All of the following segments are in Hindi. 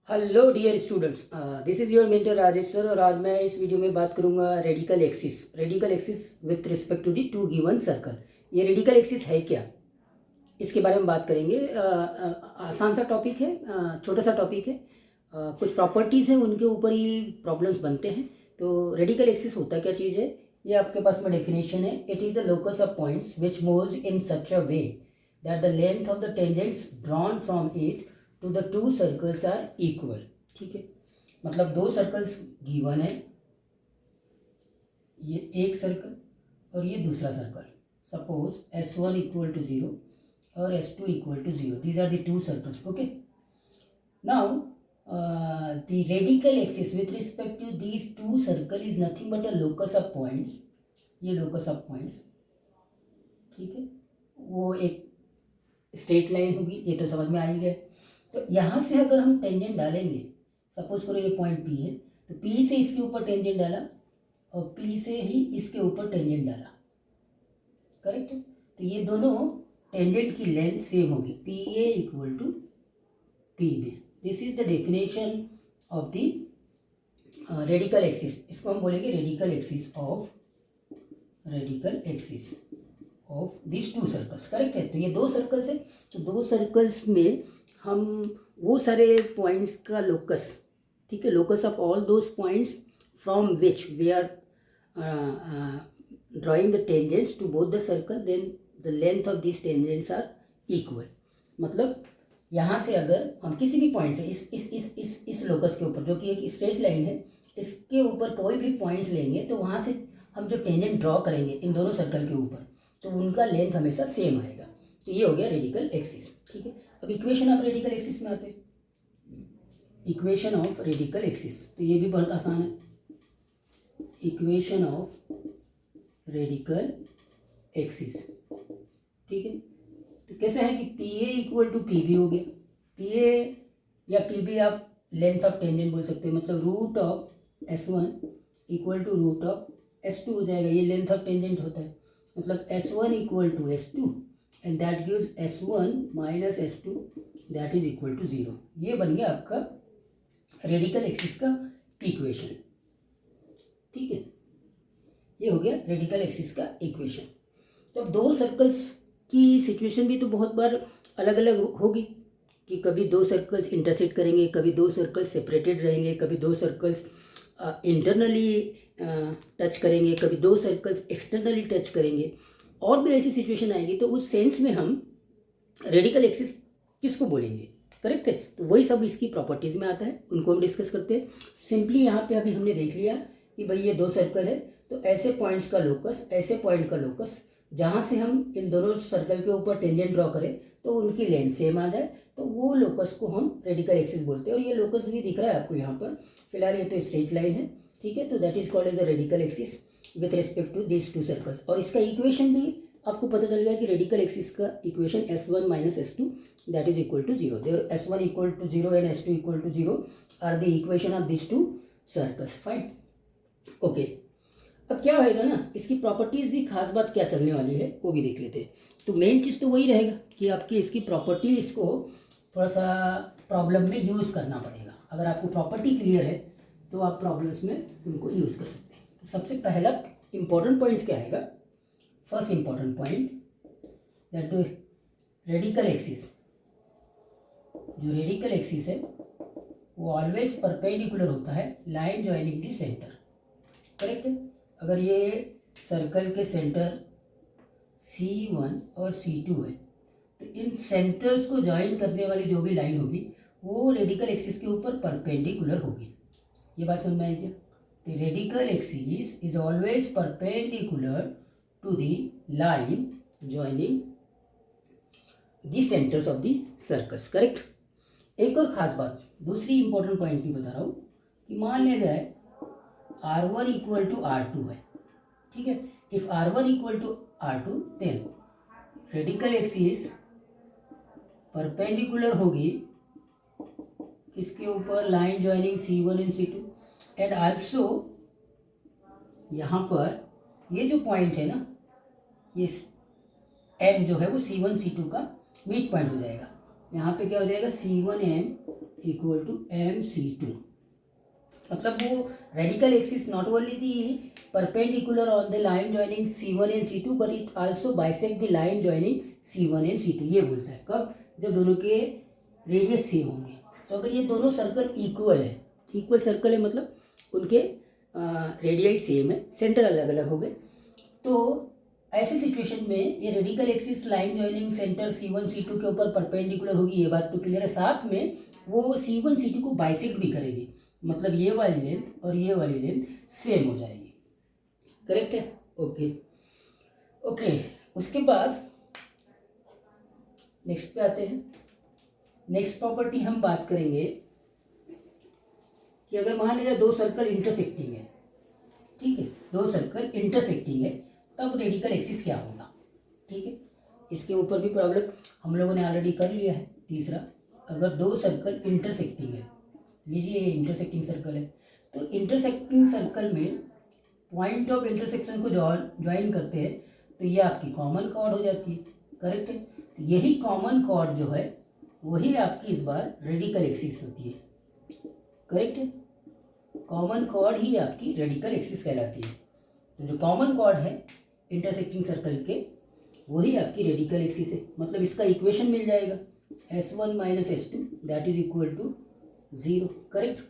Hello dear students, this is your mentor Rajesh sir. और आज मैं इस वीडियो में बात करूंगा radical axis with respect to the two given circle. ये रेडिकल एक्सिस है क्या, इसके बारे में बात करेंगे। आसान सा टॉपिक है, छोटा सा टॉपिक है। कुछ प्रॉपर्टीज़ हैं, उनके ऊपर ही प्रॉब्लम्स बनते हैं। तो रेडिकल एक्सिस होता क्या चीज़ है, ये आपके पास में डेफिनेशन है। It is the locus of points which moves in such a way that the length of the tangents drawn from it to the two circles are equal. ठीक है, मतलब दो सर्कल्स गिवन है, ये एक सर्कल और ये दूसरा circle. Suppose S1 equal to 0 और S2 equal to 0, these are the two circles. Okay, now the radical axis with respect to these two circle is nothing but a locus of points। ये locus of points, ठीक है, वो एक स्ट्रेट लाइन होगी, ये तो समझ में आ ही गया। तो यहाँ से अगर हम टेंजेंट डालेंगे, सपोज करो ये पॉइंट P है, तो P से इसके ऊपर टेंजेंट डाला और P से ही इसके ऊपर टेंजेंट डाला, करेक्ट। तो ये दोनों टेंजेंट की लेंथ सेम होगी, PA equal to PB। This is the definition of the radical axis. इसको हम बोलेंगे radical axis of this two circles, correct है। तो ये दो सर्कल्स है, तो दो सर्कल्स में हम वो सारे पॉइंट्स का लोकस, ठीक है, locus of all those points from which we are drawing the tangents to both the circle, then the length of this tangents are equal. मतलब यहाँ से अगर हम किसी भी पॉइंट से इस लोकस के ऊपर, जो कि एक स्ट्रेट लाइन है, इसके ऊपर कोई भी पॉइंट्स लेंगे, तो वहाँ से हम जो टेंजेंट ड्रॉ करेंगे इन दोनों सर्कल के ऊपर, तो उनका लेंथ हमेशा सेम आएगा। तो ये हो गया रेडिकल एक्सिस, ठीक है। अब इक्वेशन ऑफ रेडिकल एक्सिस में आते हैं, इक्वेशन ऑफ रेडिकल एक्सिस, तो ये भी बहुत आसान है। इक्वेशन ऑफ रेडिकल एक्सिस, ठीक है। तो कैसे है कि PA इक्वल टू PB हो गया। PA या PB आप लेंथ ऑफ टेंजेंट बोल सकते हैं, मतलब root of S1 equal to root of S2 हो जाएगा। ये लेंथ ऑफ टेंजेंट होता है, मतलब S1 equal to S2 and that gives S1 minus S2 that is equal to 0। ये बन गया आपका रेडिकल एक्सिस का इक्वेशन, ठीक है। ये हो गया रेडिकल एक्सिस का इक्वेशन। तो अब दो सर्कल्स की सिचुएशन भी तो बहुत बार अलग अलग होगी, कि कभी दो सर्कल्स इंटरसेक्ट करेंगे, कभी दो सर्कल्स सेपरेटेड रहेंगे, कभी दो सर्कल्स इंटरनली टच करेंगे, कभी दो सर्कल्स एक्सटर्नली टच करेंगे, और भी ऐसी सिचुएशन आएगी। तो उस सेंस में हम रेडिकल एक्सिस किसको बोलेंगे, करेक्ट है। तो वही सब इसकी प्रॉपर्टीज़ में आता है, उनको हम डिस्कस करते हैं। सिंपली यहाँ पे अभी हमने देख लिया कि भाई ये दो सर्कल है, तो ऐसे पॉइंट्स का लोकस, ऐसे पॉइंट का लोकस, जहाँ से हम इन दोनों सर्कल के ऊपर टेंजेंट ड्रॉ करें तो उनकी लेंथ सेम आ जाए, तो वो लोकस को हम रेडिकल एक्सिस बोलते हैं। और ये लोकस भी दिख रहा है आपको यहाँ पर, फिलहाल ये तो स्ट्रेट लाइन है, ठीक है। तो that is called as the radical axis with respect to this two circles. और इसका इक्वेशन भी आपको पता चल गया कि रेडिकल एक्सिस का equation S1 minus S2 that is equal to 0। There S1 equal to 0 and S2 equal to 0 are the equation of this two circles. Fine, okay. अब क्या होएगा ना, इसकी प्रॉपर्टीज़ भी खास बात क्या चलने वाली है वो भी देख लेते हैं। तो मेन चीज़ तो वही रहेगा कि आपकी इसकी प्रॉपर्टीज़ को थोड़ा सा प्रॉब्लम में यूज़ करना पड़ेगा। अगर आपको प्रॉपर्टी क्लियर है तो आप प्रॉब्लम्स में उनको यूज़ कर सकते हैं। तो सबसे पहला इंपॉर्टेंट पॉइंट्स क्या आएगा, first important point that radical axis, जो रेडिकल एक्सिस है वो ऑलवेज परपेंडिकुलर होता है line joining the centre, correct है। अगर ये सर्कल के सेंटर C1 और C2 है, तो इन सेंटर्स को ज्वाइन करने वाली जो भी लाइन होगी वो रेडिकल एक्सिस के ऊपर परपेंडिकुलर होगी। ये बात समझ में आई क्या। तो radical axis is always perpendicular to the line joining the centres of the circles, correct. एक और ख़ास बात, दूसरी इंपॉर्टेंट पॉइंट भी बता रहा हूँ कि मान लिया जाए R1 इक्वल टू R2 है, ठीक है। If R1 equal to R2 then radical axis perpendicular होगी इसके ऊपर line joining C1 and C2 and also यहाँ पर ये जो पॉइंट है ना, ये M जो है वो C1 C2 का मिड पॉइंट हो जाएगा। यहाँ पे क्या हो जाएगा, C1M इक्वल टू MC2। मतलब वो radical axis not only the perpendicular on the line joining C1 and C2 but it also bisect the line joining C1 and C2। ये बोलता है कब, जब दोनों के रेडियस सेम होंगे। तो अगर ये दोनों सर्कल इक्वल है, इक्वल सर्कल है मतलब उनके रेडियस सेम है, सेंटर अलग अलग हो गए, तो ऐसे सिचुएशन में ये radical axis line joining centre C1 C2 के ऊपर परपेंडिकुलर होगी, ये बात तो क्लियर है। साथ में वो C1 C2 को बाइसेक्ट भी करेगी, मतलब ये वाली लेंथ और ये वाली लेंथ सेम हो जाएगी। करेक्ट है? Okay okay. उसके बाद नेक्स्ट पे आते हैं। नेक्स्ट प्रॉपर्टी हम बात करेंगे कि अगर मान लीजिए दो सर्कल इंटरसेक्टिंग है, ठीक है, दो सर्कल इंटरसेक्टिंग है, तब रेडिकल एक्सिस क्या होगा। ठीक है, इसके ऊपर भी प्रॉब्लम हम लोगों ने ऑलरेडी कर लिया है। तीसरा, अगर दो सर्कल इंटरसेक्टिंग है, लीजिए ये इंटरसेक्टिंग सर्कल है, तो इंटरसेक्टिंग सर्कल में पॉइंट ऑफ इंटरसेक्शन को ज्वाइन करते हैं तो ये आपकी कॉमन कॉर्ड हो जाती है। करेक्ट है? तो यही कॉमन कॉर्ड जो है वही आपकी इस बार रेडिकल एक्सिस होती है। करेक्ट है? कॉमन कॉर्ड ही आपकी रेडिकल एक्सिस कहलाती है। तो जो कॉमन कॉर्ड है इंटरसेक्टिंग सर्कल के वही आपकी रेडिकल एक्सिस है। मतलब इसका इक्वेशन मिल जाएगा S1 minus S2 that is equal to 0। Correct?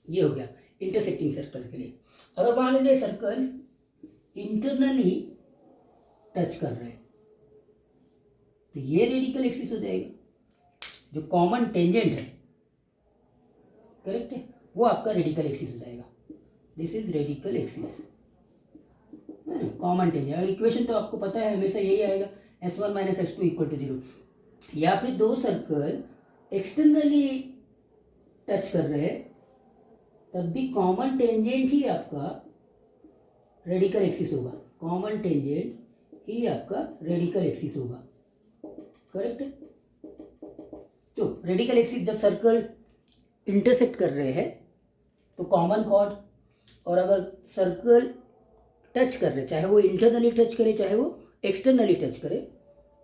ये हो गया इंटरसेक्टिंग सर्कल के लिए। अगर मान लीजिए सर्कल इंटरनली टच कर रहे हैं तो ये रेडिकल एक्सिस हो जाएगा। जो कॉमन टेंजेंट है, करेक्ट है, वो आपका रेडिकल एक्सिस हो जाएगा। This is radical axis, common tangent. Equation तो आपको पता है हमेशा यही आएगा S1 minus S2 equal to 0। या फिर दो सर्कल एक्सटर्नली टच कर रहे हैं तब भी कॉमन टेंजेंट ही आपका रेडिकल एक्सिस होगा। कॉमन टेंजेंट ही आपका रेडिकल एक्सिस होगा। करेक्ट है? तो रेडिकल एक्सिस जब सर्कल इंटरसेक्ट कर रहे हैं तो कॉमन कॉर्ड, और अगर सर्कल टच कर रहे, चाहे वो इंटरनली टच करे चाहे वो एक्सटर्नली टच करे,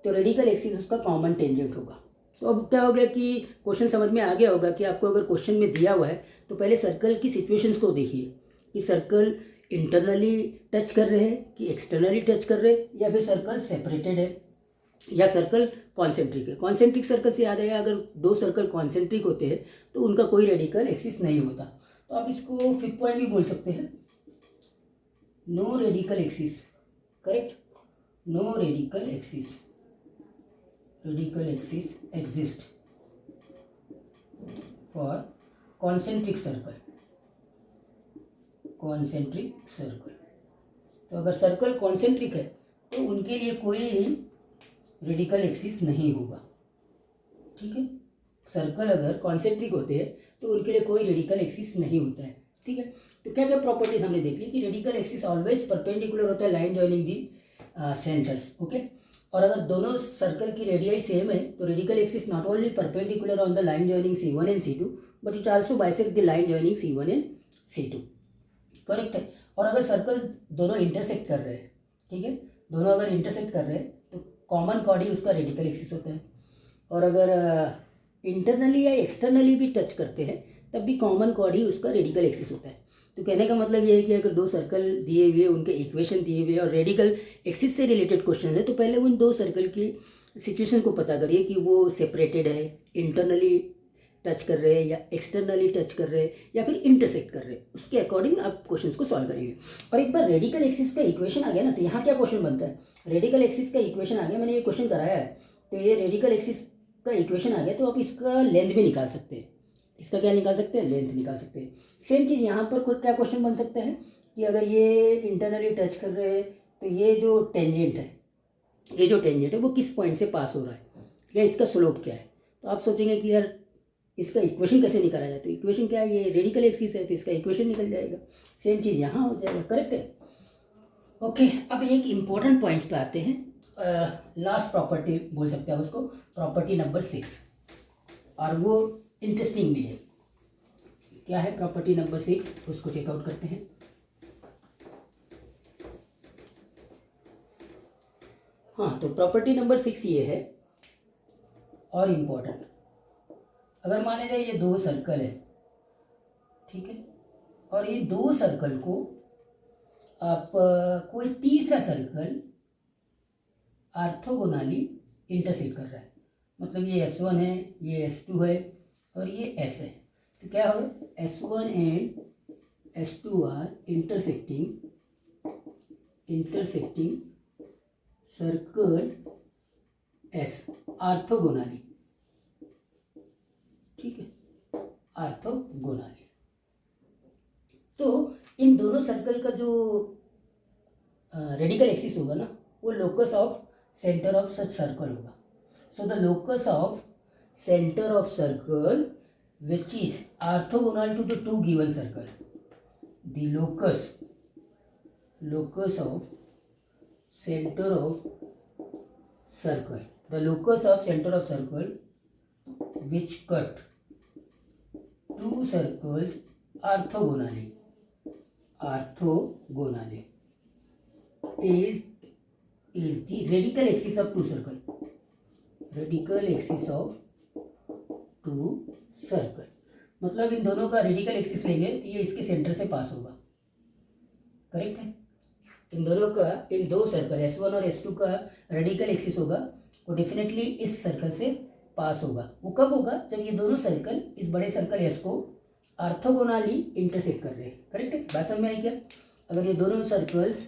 तो रेडिकल एक्सिस उसका कॉमन टेंजेंट होगा। तो अब क्या हो गया कि क्वेश्चन समझ में आ गया होगा कि आपको अगर क्वेश्चन में दिया हुआ है तो पहले सर्कल की सिचुएशंस को देखिए कि सर्कल इंटरनली टच कर रहे हैं कि एक्सटर्नली टच कर रहे हैं, या फिर सर्कल सेपरेटेड है या सर्कल कॉन्सेंट्रिक है। कॉन्सेंट्रिक सर्कल से याद आएगा, अगर दो सर्कल कॉन्सेंट्रिक होते हैं तो उनका कोई रेडिकल एक्सिस नहीं होता। तो आप इसको फिफ्थ पॉइंट भी बोल सकते हैं, no radical axis. Correct? No radical axis, radical axis exist for concentric circle, concentric circle. तो अगर सर्कल कॉन्सेंट्रिक है तो उनके लिए कोई रेडिकल एक्सिस नहीं होगा। ठीक है? सर्कल अगर कॉन्सेंट्रिक होते हैं तो उनके लिए कोई रेडिकल एक्सिस नहीं होता है। ठीक है? तो क्या क्या प्रॉपर्टीज हमने देख ली कि रेडिकल एक्सिस ऑलवेज परपेंडिकुलर होता है लाइन जॉइनिंग दी सेंटर्स। ओके? और अगर दोनों सर्कल की रेडियाई सेम है तो radical axis not only perpendicular on the line joining C1 and C2 but it also bisect the line joining C1 and C2। Correct है? और अगर सर्कल दोनों इंटरसेक्ट कर रहे हैं, ठीक है, दोनों अगर इंटरसेक्ट कर रहे हैं तो कॉमन कॉर्ड ही उसका रेडिकल एक्सिस होता है। और अगर इंटरनली या एक्सटर्नली भी टच करते हैं तब भी कॉमन कॉर्ड ही उसका रेडिकल एक्सिस होता है। तो कहने का मतलब ये है कि अगर दो सर्कल दिए हुए, उनके इक्वेशन दिए हुए और रेडिकल एक्सिस से रिलेटेड क्वेश्चन है तो पहले उन दो सर्कल की सिचुएशन को पता करिए कि वो सेपरेटेड है, इंटरनली टच कर रहे हैं या एक्सटर्नली टच कर रहे हैं या फिर इंटरसेक्ट कर रहे हैं, उसके अकॉर्डिंग आप क्वेश्चंस को सॉल्व करेंगे। और एक बार रेडिकल एक्सिस का इक्वेशन आ गया ना तो यहाँ क्या क्वेश्चन बनता है, रेडिकल एक्सिस का इक्वेशन आ गया, मैंने ये क्वेश्चन कराया है, तो ये रेडिकल एक्सिस का इक्वेशन आ गया तो आप इसका लेंथ भी निकाल सकते हैं। इसका क्या निकाल सकते हैं, लेंथ निकाल सकते हैं। सेम चीज़ यहाँ पर कोई क्या क्वेश्चन बन सकता है कि अगर ये इंटरनली टच कर रहे हैं तो ये जो टेंजेंट है, ये जो टेंजेंट है वो किस पॉइंट से पास हो रहा है या इसका स्लोप क्या है। तो आप सोचेंगे कि यार इसका इक्वेशन कैसे निकाला जाए, तो इक्वेशन क्या है, ये रेडिकल एक्सिस है तो इसका इक्वेशन निकल जाएगा। सेम चीज़ यहाँ हो जाएगा। करेक्ट है? ओके, अब एक इम्पोर्टेंट पॉइंट्स पे आते हैं। लास्ट प्रॉपर्टी बोल सकते हैं उसको, प्रॉपर्टी नंबर 6, और वो इंटरेस्टिंग भी है। क्या है प्रॉपर्टी नंबर 6, उसको चेकआउट करते हैं। हाँ, तो प्रॉपर्टी नंबर 6 ये है और इम्पोर्टेंट, अगर मान लीजिए ये दो सर्कल है, ठीक है, और ये दो सर्कल को आप कोई तीसरा सर्कल ऑर्थोगोनली इंटरसेक्ट कर रहा है, मतलब ये S1 है, ये S2 है और ये S है, तो क्या होगा, S1 and S2 are intersecting circle S orthogonally, ठीक है, ऑर्थोगोनली। तो इन दोनों सर्कल का जो रेडिकल एक्सिस होगा ना, वो locus of centre of such circle होगा। So the locus of centre of circle which is orthogonal to the two given circle, the locus of center of circle, the locus of center of circle which cut two circles orthogonally is the radical axis of two circle, radical axis of two circle। मतलब इन दोनों का रेडिकल एक्सिस लेंगे तो ये इसके सेंटर से पास होगा, करेक्ट है। इन दोनों का, इन दो सर्कल S1 और S2 का रेडिकल एक्सिस होगा, वो डेफिनेटली इस सर्कल से पास होगा। वो कब होगा, जब ये दोनों सर्कल इस बड़े सर्कल S को ऑर्थोगोनली इंटरसेक्ट कर रहे हैं, करेक्ट है। बात समझ में आई क्या? अगर ये दोनों सर्कल्स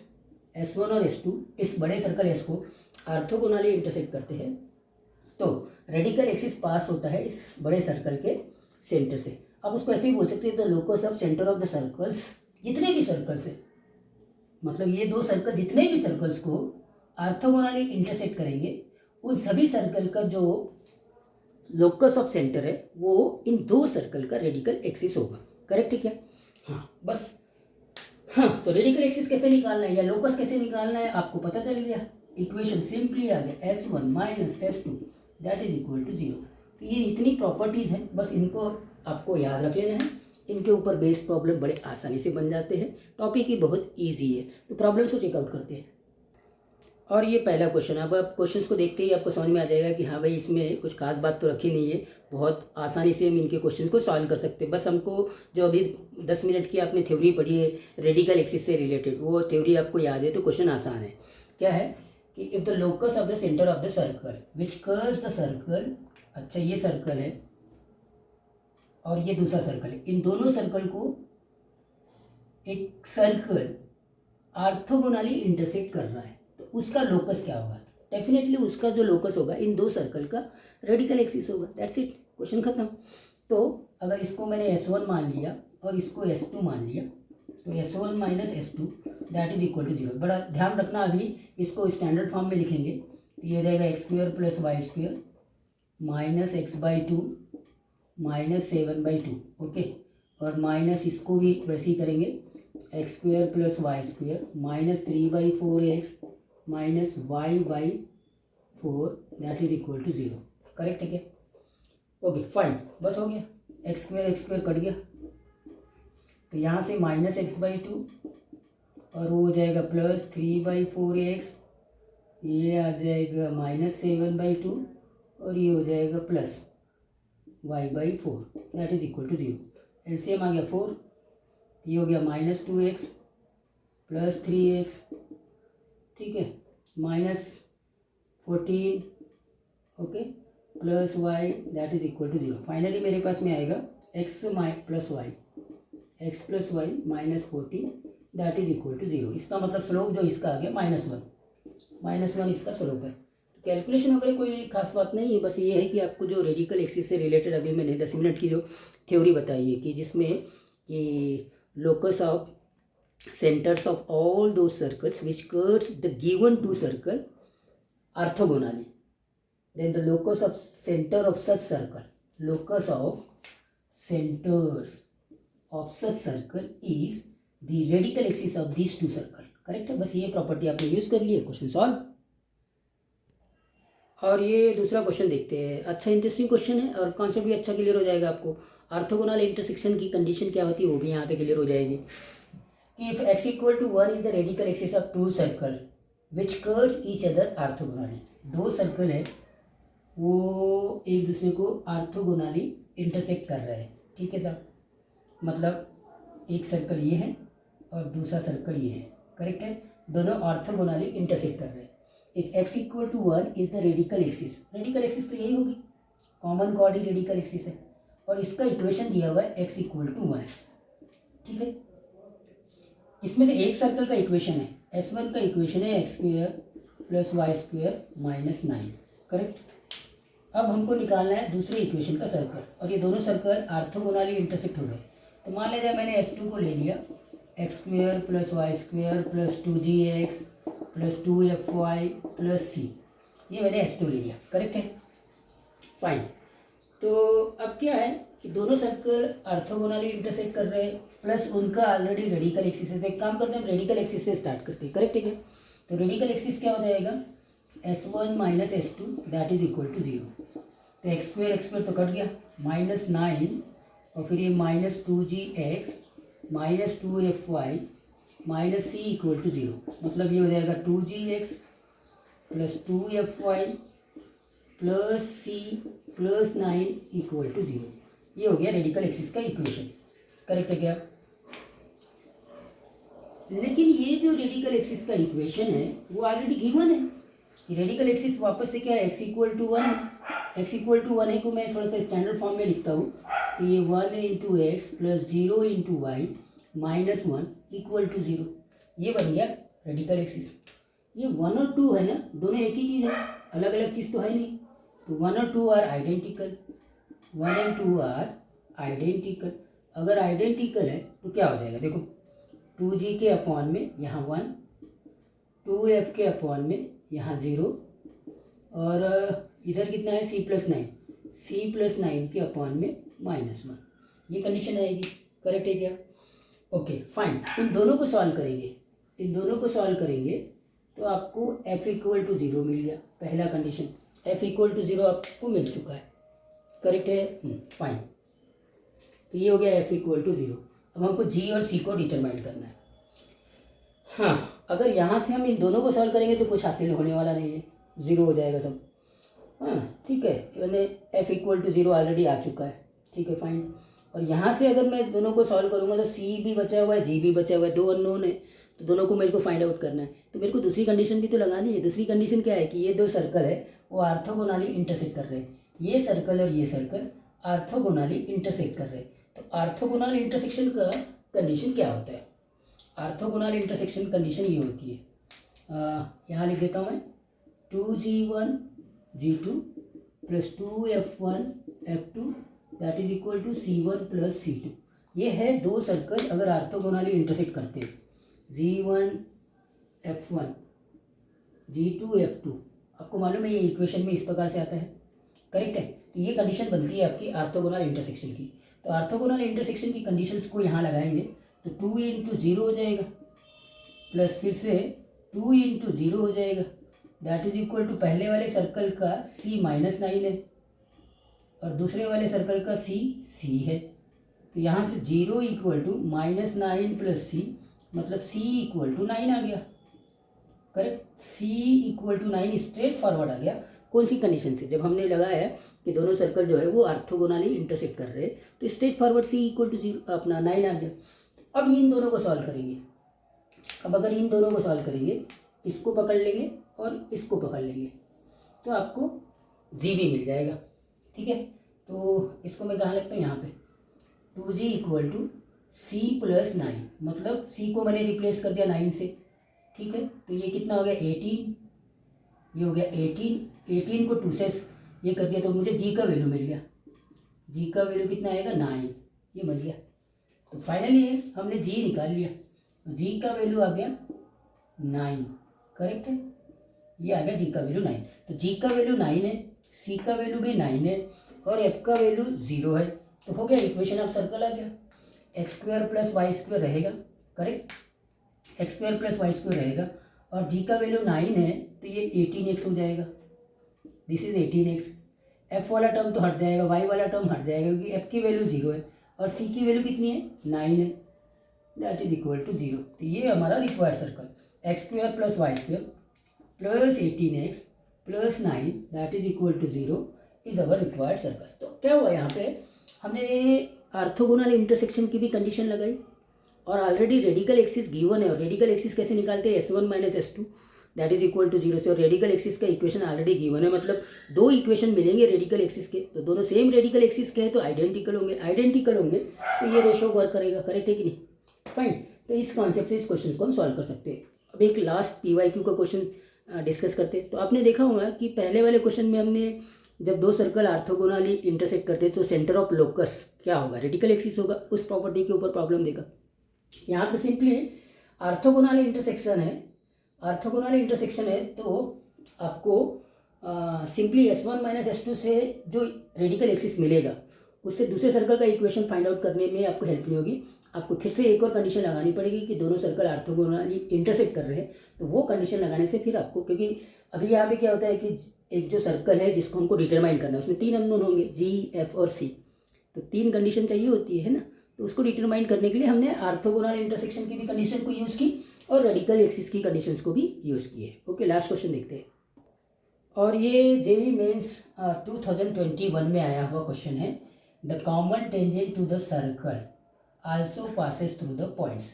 S1 और S2 इस बड़े सर्कल S को ऑर्थोगोनली इंटरसेक्ट करते हैं तो रेडिकल एक्सिस पास होता है इस बड़े सर्कल के सेंटर से। अब उसको ऐसे ही बोल सकते हैं, the locus of centre of the circles, जितने भी सर्कल्स है, मतलब ये दो सर्कल जितने भी सर्कल्स को ऑर्थोगोनली इंटरसेक्ट करेंगे, उन सभी सर्कल का जो लोकस ऑफ सेंटर है वो इन दो सर्कल का रेडिकल एक्सिस होगा, करेक्ट है क्या? हाँ, बस हाँ, तो रेडिकल एक्सिस कैसे निकालना है या लोकस कैसे निकालना है आपको पता चल गया। इक्वेशन सिंपली आ गया, S1 minus S2 that is equal to 0। तो ये इतनी प्रॉपर्टीज़ हैं, बस इनको आपको याद रख लेना है। इनके ऊपर बेस्ड प्रॉब्लम बड़े आसानी से बन जाते हैं, टॉपिक ही बहुत इजी है। तो प्रॉब्लम्स को चेकआउट करते हैं। और ये पहला क्वेश्चन, अब आप क्वेश्चंस को देखते ही आपको समझ में आ जाएगा कि हाँ भाई इसमें कुछ खास बात तो रखी नहीं है, बहुत आसानी से हम इनके क्वेश्चन को सॉल्व कर सकते हैं। बस हमको जो अभी 10 मिनट की आपने थ्योरी पढ़ी है रेडिकल एक्सिस से रिलेटेड, वो थ्योरी आपको याद है तो क्वेश्चन आसान है। क्या है कि if the locus of the centre of the circle which curves the circle, अच्छा ये सर्कल है और ये दूसरा सर्कल है, इन दोनों सर्कल को एक सर्कल ऑर्थोगोनली इंटरसेक्ट कर रहा है, तो उसका लोकस क्या होगा? डेफिनेटली उसका जो लोकस होगा इन दो सर्कल का रेडिकल एक्सिस होगा। दैट्स इट, क्वेश्चन खत्म। तो अगर इसको मैंने S1 मान लिया और इसको S2 मान लिया, तो S1 minus S2 that is equal to 0। बड़ा ध्यान रखना, अभी इसको स्टैंडर्ड फॉर्म में लिखेंगे तो ये हो जाएगा x² plus y² minus x/2 minus 7/2, okay. और माइनस इसको भी वैसे ही करेंगे, x² plus y² minus 3/4x minus y/4 that is equal to 0, correct है क्या? ओके फाइन, बस हो गया, x² कट गया तो यहाँ से माइनस x/2 और वो हो जाएगा प्लस 3/4x, ये आ जाएगा माइनस 7/2 और ये हो जाएगा plus y/4 that is equal to 0। LCM आ गया 4, ये हो गया माइनस 2x प्लस 3x, ठीक है, minus 14, okay, plus y that is equal to 0। Finally मेरे पास में आएगा x plus y minus 14 that is equal to 0। इसका मतलब स्लोप जो इसका आ गया -1 इसका स्लोप है। कैलकुलेशन वगैरह कोई खास बात नहीं है, बस ये है कि आपको जो रेडिकल एक्सिस से रिलेटेड अभी मैंने 10 मिनट की जो थ्योरी बताई है कि जिसमें कि locus of centres of all दो circles which curves the given two circle orthogonally, then the locus of center of such circle, locus of centers of such circle is the radical axis of these two circle, correct है। बस ये प्रॉपर्टी आपने यूज कर ली है, क्वेश्चन सॉल्व। और ये दूसरा क्वेश्चन देखते हैं, अच्छा इंटरेस्टिंग क्वेश्चन है और कॉन्सेप्ट भी अच्छा क्लियर हो जाएगा आपको। ऑर्थोगोनल इंटरसेक्शन की कंडीशन क्या होती है वो भी यहाँ पे क्लियर हो जाएगी। If x equal to 1 is the radical axis of two circle which curves each other orthogonally, दो सर्कल है वो एक दूसरे को ऑर्थोगोनली इंटरसेक्ट कर रहा है, ठीक है साहब। मतलब एक सर्कल ये है और दूसरा सर्कल ये है, करेक्ट है। दोनों ऑर्थोगोनली इंटरसेक्ट कर रहे हैं। If x equal to 1 is the radical axis, radical axis तो यही होगी, कॉमन कॉर्ड ही रेडिकल एक्सिस है। और इसका इक्वेशन दिया हुआ है x इक्वल टू 1, ठीक है। इसमें से एक सर्कल का इक्वेशन है, S1 का इक्वेशन है x square plus y square minus 9, correct. अब हमको निकालना है दूसरे इक्वेशन का सर्कल, और ये दोनों सर्कल ऑर्थोगोनली इंटरसेक्ट हो गए। तो मान लीजिए मैंने S2 को ले लिया, x square plus y square plus 2gx plus 2fy plus c, ये मैंने S2 ले लिया, करेक्ट है, फाइन। तो अब क्या है कि दोनों सर्कल ऑर्थोगोनली इंटरसेक्ट कर रहे हैं, प्लस उनका ऑलरेडी रेडिकल एक्सिस है। तो एक काम करते हैं, हम रेडिकल एक्सिस से स्टार्ट करते हैं, करेक्ट है क्या। तो रेडिकल एक्सिस क्या हो जाएगा, S1 minus S2 that is equal to 0। तो एक्स स्क्वेयर तो कट गया, माइनस 9 और फिर ये minus 2gx minus 2fy minus c equal to 0। मतलब ये हो जाएगा 2gx plus 2fy plus c plus 9 equal to 0। ये हो गया रेडिकल एक्सिस का इक्वेशन, करेक्ट है क्या। लेकिन ये जो रेडिकल एक्सिस का इक्वेशन है वो ऑलरेडी गिवन है। रेडिकल एक्सिस वापस से क्या है, x इक्वल टू 1 है। x इक्वल टू 1 है को मैं थोड़ा सा स्टैंडर्ड फॉर्म में लिखता हूँ। तो ये 1 into x plus 0 into y minus 1 equal to 0, ये बन गया रेडिकल एक्सिस। ये 1 और 2 है ना, दोनों एक ही चीज़ है, अलग अलग चीज़ तो है नहीं। तो 1 और 2 are identical, 1 and 2 are identical. अगर आइडेंटिकल है तो क्या हो जाएगा, देखो 2g के अपॉन में यहाँ 1, 2f के अपॉन में यहाँ 0, और इधर कितना है c प्लस 9, c प्लस 9 के अपॉन में माइनस 1, ये कंडीशन आएगी, करेक्ट है क्या। ओके फाइन, इन दोनों को सॉल्व करेंगे, इन दोनों को सॉल्व करेंगे तो आपको f इक्वल टू 0 मिल गया, पहला कंडीशन f इक्वल टू 0 आपको मिल चुका है, करेक्ट है, फाइन। तो ये हो गया f इक्वल टू 0। अब हमको g और c को डिटरमाइन करना है। हाँ, अगर यहाँ से हम इन दोनों को सॉल्व करेंगे तो कुछ हासिल होने वाला नहीं है, 0 हो जाएगा सब। हाँ ठीक है, मैंने f इक्वल टू 0 ऑलरेडी आ चुका है, ठीक है फाइन। और यहाँ से अगर मैं दोनों को सॉल्व करूँगा तो c भी बचा हुआ है, g भी बचा हुआ है, दो अननोन है, तो दोनों को मेरे को फाइंड आउट करना है। तो मेरे को दूसरी कंडीशन भी तो लगानी है। दूसरी कंडीशन क्या है कि ये दो सर्कल है वो ऑर्थोगोनली इंटरसेक्ट कर रहे हैं, ये सर्कल और ये सर्कल ऑर्थोगोनली इंटरसेक्ट कर रहे हैं। तो ऑर्थोगोनल इंटरसेक्शन का कंडीशन क्या होता है, ऑर्थोगोनल इंटरसेक्शन कंडीशन ये होती है, यहाँ लिख देता हूँ मैं, 2g1 g2 plus 2f1 f2 that is equal to c1 plus c2। ये है दो सर्कल अगर ऑर्थोगोनली इंटरसेक्ट करते हैं, g1 f1 g2 f2। आपको मालूम है ये इक्वेशन में इस प्रकार से आता है, करेक्ट है। तो ये कंडीशन बनती है आपकी ऑर्थोगोनल इंटरसेक्शन की। तो ऑर्थोगोनल इंटरसेक्शन की कंडीशंस को यहाँ लगाएंगे तो 2 इंटू 0 हो जाएगा, प्लस फिर से 2 इंटू 0 हो जाएगा, दैट इज इक्वल टू पहले वाले सर्कल का c माइनस 9 है और दूसरे वाले सर्कल का c है। तो यहाँ से 0 equal to minus 9 plus c, मतलब c इक्वल टू 9 आ गया, correct. c equal to 9 straightforward आ गया। कौन सी कंडीशन से, जब हमने लगाया कि दोनों सर्कल जो है वो ऑर्थोगोनली इंटरसेक्ट कर रहे हैं, तो straightforward c equal to 0 अपना 9 आ गया। अब इन दोनों को सॉल्व करेंगे। अब अगर इन दोनों को सॉल्व करेंगे, इसको पकड़ लेंगे और इसको पकड़ लेंगे तो आपको जी भी मिल जाएगा, ठीक है। तो इसको मैं कहाँ लगता हूँ, यहाँ पे 2g equal to c plus 9, मतलब c को मैंने रिप्लेस कर दिया 9 से, ठीक है। तो ये कितना हो गया 18, ये हो गया 18 को 2 से ये कर दिया तो मुझे g का वैल्यू मिल गया। g का वैल्यू कितना आएगा 9, ये मिल गया। तो फाइनली हमने g निकाल लिया, तो g का वैल्यू आ गया 9, करेक्ट है, ये आ गया g का वैल्यू 9। तो g का वैल्यू 9 है, c का वैल्यू भी 9 है और f का वैल्यू 0 है। तो हो गया इक्वेशन ऑफ सर्कल आ गया। X square plus y square रहेगा, correct, x square plus y square रहेगा और g का वैल्यू 9 है तो ये 18x हो जाएगा, दिस इज 18x। f वाला टर्म तो हट जाएगा, y वाला टर्म हट जाएगा क्योंकि f की वैल्यू 0 है और c की वैल्यू कितनी है 9 है, दैट इज इक्वल टू 0। तो ये हमारा required circle x square plus y square plus 18x plus 9 that is equal to 0 is our required circle. तो क्या हुआ यहाँ पे हमने ऑर्थोगोनल इंटरसेक्शन की भी कंडीशन लगाई और ऑलरेडी रेडिकल एक्सिस गिवन है। और रेडिकल एक्सिस कैसे निकालते हैं, S1 minus S2 that is equal to 0 से। और रेडिकल एक्सिस का इक्वेशन ऑलरेडी गिवन है, मतलब दो इक्वेशन मिलेंगे रेडिकल एक्सिस के, तो दोनों सेम रेडिकल एक्सिस के हैं तो आइडेंटिकल होंगे तो ये रेशो वर्क करेगा। करेक्ट है कि नहीं? फाइन। तो इस कॉन्सेप्ट से इस क्वेश्चन को हम सॉल्व कर सकते हैं। अब एक लास्ट PYQ का क्वेश्चन डिस्कस करते हैं। तो आपने देखा होगा कि पहले वाले क्वेश्चन में हमने जब दो सर्कल ऑर्थोगोनली इंटरसेक्ट करते तो सेंटर ऑफ लोकस क्या होगा, रेडिकल एक्सिस होगा। उस प्रॉपर्टी के ऊपर प्रॉब्लम देगा। यहाँ पे सिंपली ऑर्थोगोनल इंटरसेक्शन है तो आपको सिंपली S1 माइनस S2 से जो रेडिकल एक्सिस मिलेगा उससे दूसरे सर्कल का इक्वेशन फाइंड आउट करने में आपको हेल्प नहीं होगी। आपको फिर से एक और कंडीशन लगानी पड़ेगी कि दोनों सर्कल ऑर्थोगोनली इंटरसेक्ट कर रहे हैं। तो वो कंडीशन लगाने से फिर आपको, क्योंकि अभी यहाँ पे क्या होता है कि एक जो सर्कल है जिसको हमको डिटरमाइन करना है उसमें 3 अननोन होंगे G, F और C। तो 3 कंडीशन चाहिए होती है ना। तो उसको डिटरमाइन करने के लिए हमने ऑर्थोगोनल इंटरसेक्शन की भी कंडीशन को यूज़ की और रेडिकल एक्सिस की कंडीशंस को भी यूज़ किए। ओके, लास्ट क्वेश्चन देखते हैं। और ये JEE मेंस 2021 में आया हुआ क्वेश्चन है। The common tangent to the circle also passes through the points.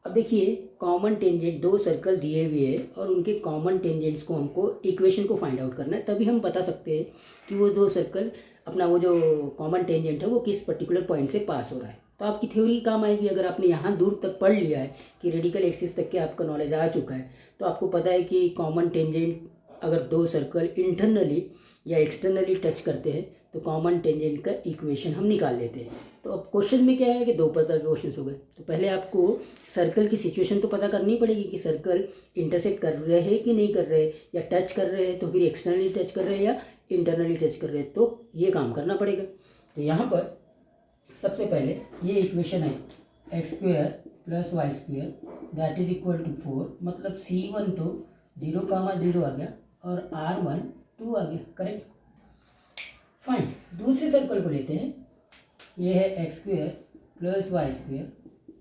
अब देखिए, कॉमन टेंजेंट, दो सर्कल दिए हुए हैं और उनके कॉमन टेंजेंट्स को हमको इक्वेशन को फाइंड आउट करना है, तभी हम बता सकते हैं कि वो दो सर्कल अपना वो जो कॉमन टेंजेंट है वो किस पर्टिकुलर पॉइंट से पास हो रहा है। तो आपकी थ्योरी काम आएगी। अगर आपने यहाँ दूर तक पढ़ लिया है कि रेडिकल एक्सिस तक के आपका नॉलेज आ चुका है तो आपको पता है कि कॉमन टेंजेंट अगर दो सर्कल इंटरनली या एक्सटर्नली टच करते हैं तो कॉमन टेंजेंट का इक्वेशन हम निकाल लेते हैं। तो अब क्वेश्चन में क्या है कि दो प्रकार के क्वेश्चन हो गए। तो पहले आपको सर्कल की सिचुएशन तो पता करनी पड़ेगी कि सर्कल इंटरसेक्ट कर रहे हैं कि नहीं कर रहे, या टच कर रहे हैं तो फिर एक्सटर्नली टच कर रहे हैं या इंटरनली टच कर रहे हैं, तो ये काम करना पड़ेगा। तो यहाँ पर सबसे पहले ये इक्वेशन है x² + y² that is equal to 4, मतलब C1 तो 0, 0 आ गया और R1 2 आ गया। Correct, fine. दूसरे सर्कल को लेते हैं। ये है x² + y²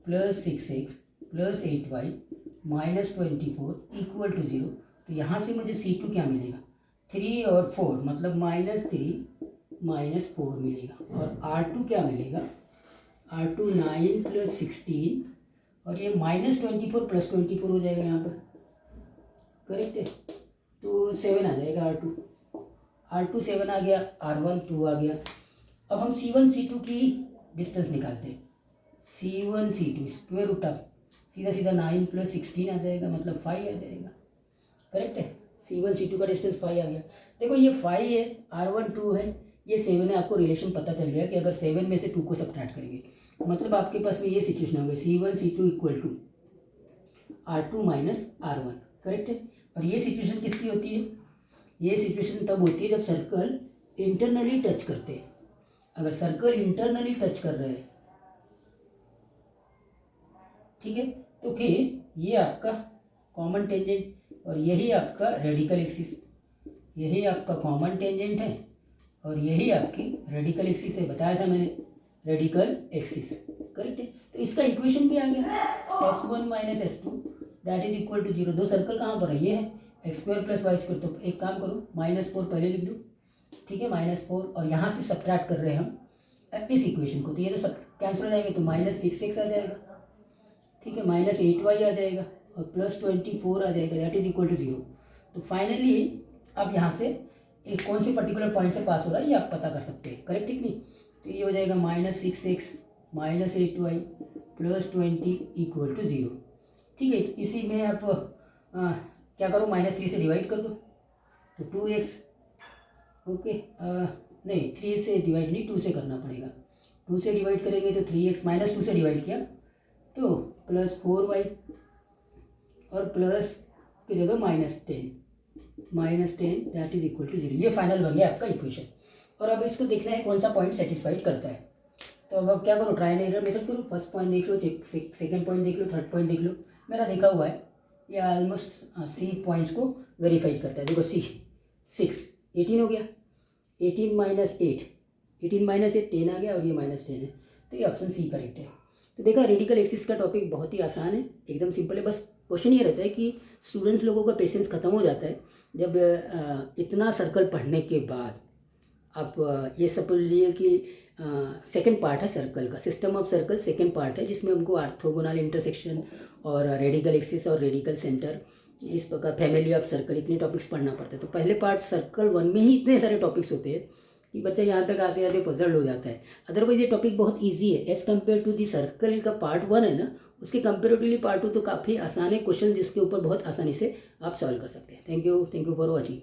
+ 6x + 8y - 24 = 0। तो यहाँ से मुझे C2 क्या मिलेगा, 3 और 4, मतलब -3 - 4 मिलेगा। और R2 क्या मिलेगा, R2 9 + 16 और ये -24 + 24 हो जाएगा यहाँ पर। करेक्ट है, तो 7 आ जाएगा। R2 7 आ गया, R1 2 आ गया। अब हम C1 C2 की डिस्टेंस निकालते हैं। C1 C2 square root of सीधा 9 + 16 आ जाएगा, मतलब 5 आ जाएगा। करेक्ट है, C1 C2 का डिस्टेंस 5 आ गया। देखो ये 5 है, R1 2 है, ये 7 है। आपको रिलेशन पता चल गया कि अगर 7 में से 2 को सब्ट्रैक्ट करेंगे मतलब आपके पास में ये सिचुएशन हो गई C1 C2 = R2 - R1। Correct है, और ये सिचुएशन किसकी होती है, ये सिचुएशन तब होती है जब सर्कल इंटरनली टच करते हैं। अगर सर्कल इंटरनली टच कर रहे हैं, ठीक है, तो फिर ये आपका कॉमन टेंजेंट और यही आपका रेडिकल एक्सिस, यही आपका कॉमन टेंजेंट है और यही आपकी रेडिकल एक्सिस है। बताया था मैंने, रेडिकल एक्सिस। करेक्ट है, तो इसका इक्वेशन भी आ गया S1 - S2 that is equal to 0। दो सर्कल कहाँ पर है, ये है x² + y²। तो एक काम करो, -4 पहले लिख दो, ठीक है, -4, और यहाँ से सब्ट्रैक्ट कर रहे हैं हम इस इक्वेशन को, तो ये तो सब कैंसिल हो जाएंगे, तो -6x आ जाएगा, ठीक है, -8y आ जाएगा और +24 आ जाएगा दैट इज इक्वल टू 0। तो फाइनली अब यहाँ से एक कौन से पर्टिकुलर पॉइंट से पास हो रहा है ये आप पता कर सकते हैं। करेक्ट, ठीक नहीं, तो ये हो जाएगा -6x -8y +20 = 0। ठीक है, इसी में आप क्या करो, -3 से डिवाइड कर दो तो 2x। ओके, नहीं 3 से डिवाइड नहीं, 2 से करना पड़ेगा। 2 से डिवाइड करेंगे तो 3x, -2 से डिवाइड किया तो +4y और प्लस की जगह -10 दैट इज इक्वल टू 0। ये फाइनल बन गया आपका इक्वेशन। और अब इसको देखना है कौन सा पॉइंट सेटिस्फाइड करता है। तो अब क्या करो, ट्रायल एरर मेथड करो। फर्स्ट पॉइंट देख लो, सेकंड पॉइंट देख लो, थर्ड पॉइंट देख लो। मेरा देखा हुआ है ये ऑलमोस्ट C पॉइंट्स को वेरीफाइड करता है। देखो C 6 18 हो गया, 18 - 8 18 - 8 10 आ गया और ये -10 है, तो ये ऑप्शन C करेक्ट है। तो देखा, रेडिकल एक्सिस का टॉपिक बहुत ही आसान है, एकदम सिंपल है। बस क्वेश्चन ये रहता है कि स्टूडेंट्स लोगों का पेशेंस ख़त्म हो जाता है जब इतना सर्कल पढ़ने के बाद आप ये समझ लीजिए कि सेकंड पार्ट है सर्कल का, system of circle second part है, जिसमें हमको ऑर्थोगोनल इंटरसेक्शन और रेडिकल एक्सिस और रेडिकल सेंटर, इस प्रकार फैमिली ऑफ सर्कल, इतने टॉपिक्स पढ़ना पड़ता है। तो पहले पार्ट सर्कल 1 में ही इतने सारे टॉपिक्स होते हैं कि बच्चा यहाँ तक आते आते पजल हो जाता है। अदरवाइज ये टॉपिक बहुत ईजी है as compare to the circle का पार्ट 1 है ना, उसके कंपेरेटिवली पार्ट 2 तो काफ़ी आसान है, क्वेश्चन जिसके ऊपर बहुत आसानी से आप सॉल्व कर सकते हैं। Thank you for watching.